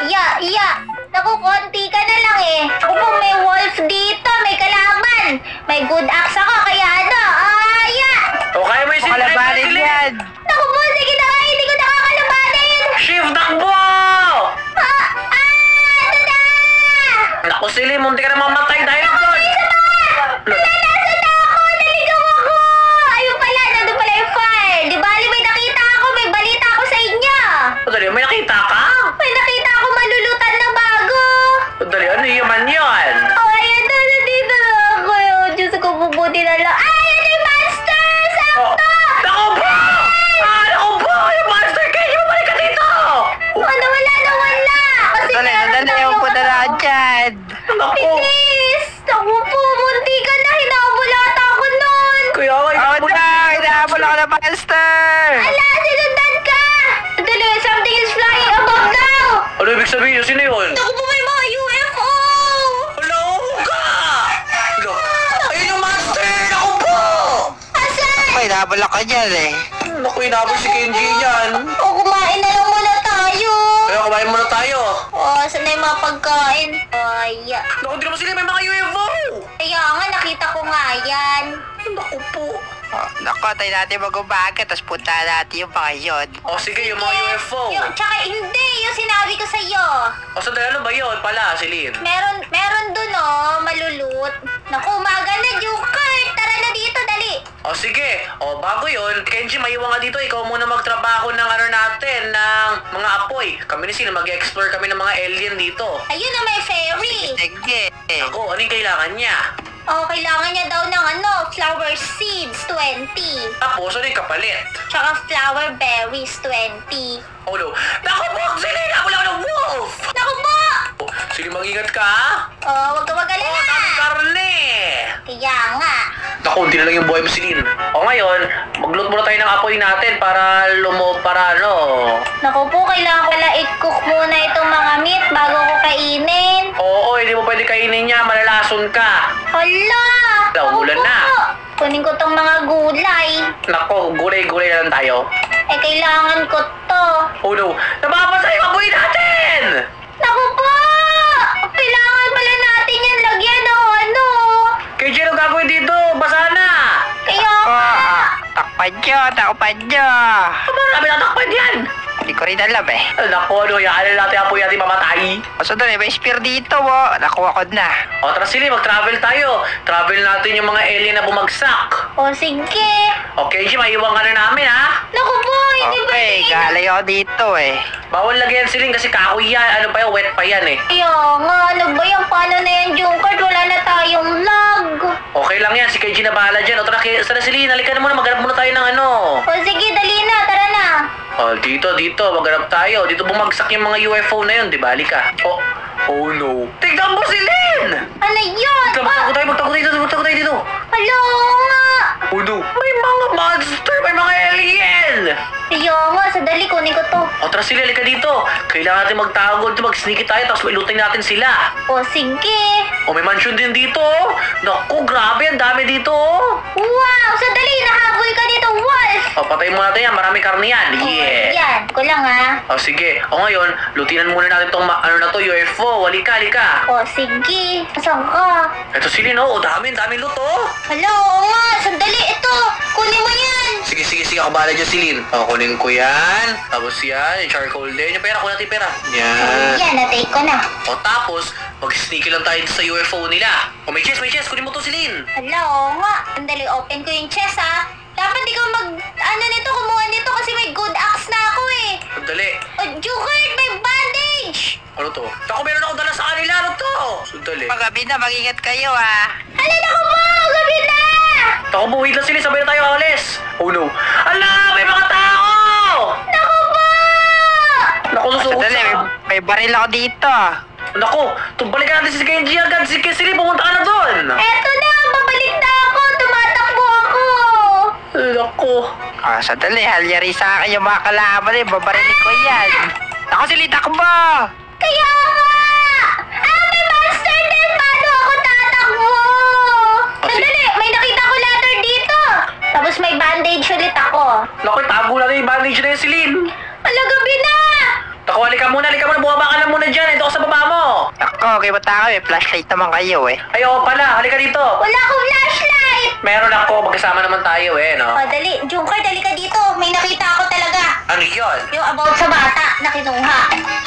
Iya. Naku, konti ka na lang eh. Ako po, may wolf dito, may kalaban. May good axe ako, kaya ano, iya. O kaya mo yung Silin. Kalabanin yan. Naku po, sige na nga, hindi ko nakakalabanin. Shift takbo! Ito na! Naku, Silin, munti ka na mamatay dahil doon. Nasa na ako, naligaw ako. Ayun pala, nandun pala yung file. Di bali, may nakita ako, may balita ako sa inyo. Dali, may nakita ka? May nakita ako malulutan na bago. Dali, ano yaman yun? Oh, ayan na, nandito na ako. Oh, Diyos ko, bubuti na lang. Ay, ano yung monster? Oh, Sakto! naku po! Naku po! Yung monster kayo, bumalik ka dito! Ano, wala. Kasi Dali, meron dali. tayong Upo na lang dyan. Naku! Bilis! Naku po, munti ka na. Hinabulata ako nun. Kaya nga, Ako na. Hinahabol ako ng monster. Ala, sinundan ka. Dali, something is flying above now. ano ibig sabihin? Sino yun? Naku po, may mga UFO. Hello ka! Hello? Ayun yung monster! Naku po! Asan? Ay, hinahabol ako dyan eh. Naku, inabot si Kenji yan. O, kumain na lang muna tayo. Kaya kumain muna tayo. O, saan na yung mga pagkain? Ay, Naku, di naman sila may mga UFO! kaya nga, nakita ko nga yan. Naku po. Oh, naku, tayo natin mag-umaga, tapos punta natin yung mga yun. O sige, yung mga UFO. Tsaka hindi, yung sinabi ko sa'yo. O sandali, ano ba yun pala, Silin? Meron dun malulut. Naku, umaga na, Joker. Tara na dito, dali. O sige, o bago yun, Kenji, maiwan nga dito, ikaw muna magtrabaho ng ano natin, ng mga apoy. Kami ni Silin, mag-explore kami ng mga alien dito. Ayun na, may fairy. Sige. Ako, ano yung kailangan niya? Oh, kailangan niya daw ng flower seeds, 20. Tapos, ano yung kapalit? Tsaka flower berries, 20. Oh no. Naku po, Silin, ako lang ng wolf! Naku po! Oh, Silin, mag-ingat ka, ha? Oh, wag ka Oh, mag-alala. daming karne! Kaya nga. Naku, hindi na lang yung buhay mo, Silin. O ngayon, mag-loot muna tayo ng apoy natin para ano. Naku po, kailangan ko lang i-cook muna itong mga meat bago ko kainin. Oo, hindi mo pwede kainin niya, malalason ka. Hala! Naulan Naku na. po, kunin ko tong mga gulay. Naku, gulay-gulay na lang tayo. Eh, kailangan ko to. Oh no, nababasa yung apoy natin! Naku po! Kailangan pala natin yan lagyan o ano. KJ, ano gagawin dito? Basa na! Kaya Oh, takpan nyo. Ano namin natakpan yan? Hindi ko rin alam eh. Naku, ano, yaan na natin ang apoy natin mamatay. O, sandali, may spear dito, oh. Nakuha ko na. O, tara Silin, mag-travel tayo. Travel natin yung mga alien na bumagsak. o sige. O, KJ, maiwan ka na namin, ha? Naku po, hindi ba Okay, galing ako dito eh. Bawal lagyan, Silin, kasi kahoy yan. Ano pa yan, wet pa yan, eh. Kaya nga, ano ba yan? Paano na yan, Junker? Wala na tayong lag. Okay lang yan, si KJ na bahala dyan. O, tara, Silin, halika na muna, maghanap muna tayo ng ano. O sige, dali na, tara na. Oh, dito, maghanap tayo. Dito bumagsak yung mga UFO na yun, di ba? Halika. Oh no. Tignan mo si Lynn! Ano yun? Magtakbo tayo dito. Hala nga. Oh no. May mga monster, may mga alien! Kaya nga, sadali, kunin ko to. O, tara sila, halika dito. Kailangan natin magtago dito, mag-sneaky tayo, tapos mailutin natin sila. O sige. O, may mansion din dito. Naku, grabe, ang dami dito. Wow, sadali, nahabol ka dito, wolf. O, patayin muna natin yan, maraming karne yan. Yeah. Yan, ko lang ha. O, sige. O, ngayon, lutinan muna natin tong UFO. Halika. O sige, saan ka? Ito sila, no? O, daming loot, oh. Hala, oo nga, sandali, ito. Kunin mo yan. Sige, ako bahala dyan, Silin. O, kunin ko yan. Tapos yan, yung charcoal din. Yung pera, kunin natin yung pera. Yan. Yan, na-take ko na. O, tapos, mag-sneaky lang tayo sa UFO nila. O, may chest. Kunin mo to, Silin. Hala, oo nga. Sandali, open ko yung chest ha. Dapat ikaw kumuha nito kasi may good axe na ako eh. Sandali. O, Joker, may bandage. Ano to? Ako, meron ako dala sa kanila. Ano to? Sandali. Magabi na, mag-ingat kayo ah. Hala, naku po, gabi na. Ako, buwid lang sila. Sabay na tayo alis. Oh no. Ala, may mga tao! Naku po. Naku, susuot Sandali, may baril ako dito. Naku, balikan natin si Kenji agad. Si Silin, pumunta ka na doon. Eto na, babalik na ako. Tumatakbo ako. Naku. Ah, sandali, halyari sa akin yung mga kalaban eh. Babarilin ko yan. Ako si takbo! Kaya nga. May monster din. Paano ako tatakbo? Sandali, may nakita ko ladder dito. Tapos may bandage ulit ako. Naku, tago natin yung bandage na yung Silin. Ala, gabi na. Naku, halika muna. Bumaba ka na muna dyan. Ako, okay ba tayo? May flashlight naman kayo eh. Ay, oo pala. Halika dito. Wala akong flashlight! Meron ako. Magkasama naman tayo no? O, dali. Junker, dali ka dito. May nakita ako talaga. Ano yun? Yung about sa bata na kinuha.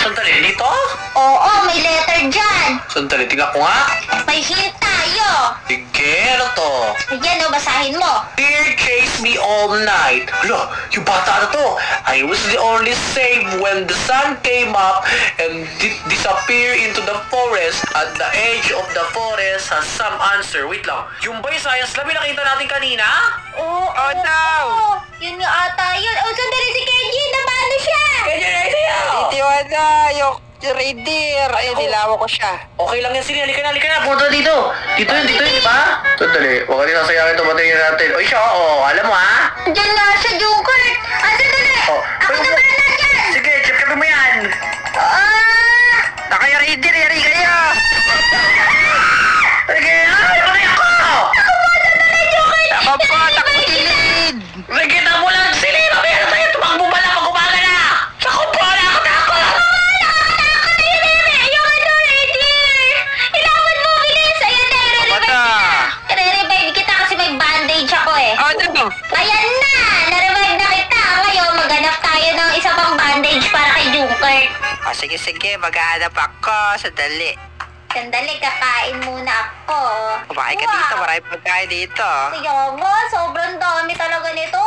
Sandali, dito? Oo, may letter dyan. Sandali, tingnan ko nga. May hint tayo. Sige, ano to? Ayan, basahin mo. Dear chased me all night. Hala, yung bata na to. I was the only saved when the sun came up and disappeared into the forest. At the edge of the forest has some answer. Wait lang. Yung ba yung science lab yung nakita natin kanina? Oo, Oh, no! oo. Yun nga ata yun. Oh, sandali si Kenji. Nabano siya. Kanya na sa'yo! Itiwala, yung reindeer. Ayun, nilawan ko siya. Okay lang yan, sige. Halika na. Punta dito. Dito yun, di ba? Sandali, huwag natin sasayangin ito batingin natin. Oy, siya, alam mo ha? Diyan nga siya, Junker. Sandali. Oh, Ako na bahala dyan. Sige, check mo yan. Ah! Nakaya reindeer, yari kayo! Sige, patay ako! Ako po, takbo silid! Nakita mo lang, sige, mamaya tayo, tumakbo ba lang, mag-umaga na! Ako po, nakakatakot! Yung ano, reindeer. Ilawan mo, bilis. Ayan na, i-revive kita kasi may bandage ako eh. Oh, no! Ayan na! Na-revive na kita. Ngayon, maghanap tayo ng isa pang bandage para kay Junker. Oh, sige, maghahanap ako. Sandali. Sandali, kakain muna ako. Kumain ka dito, maraming pagkain dito. Kaya mo, sobrang dami talaga nito.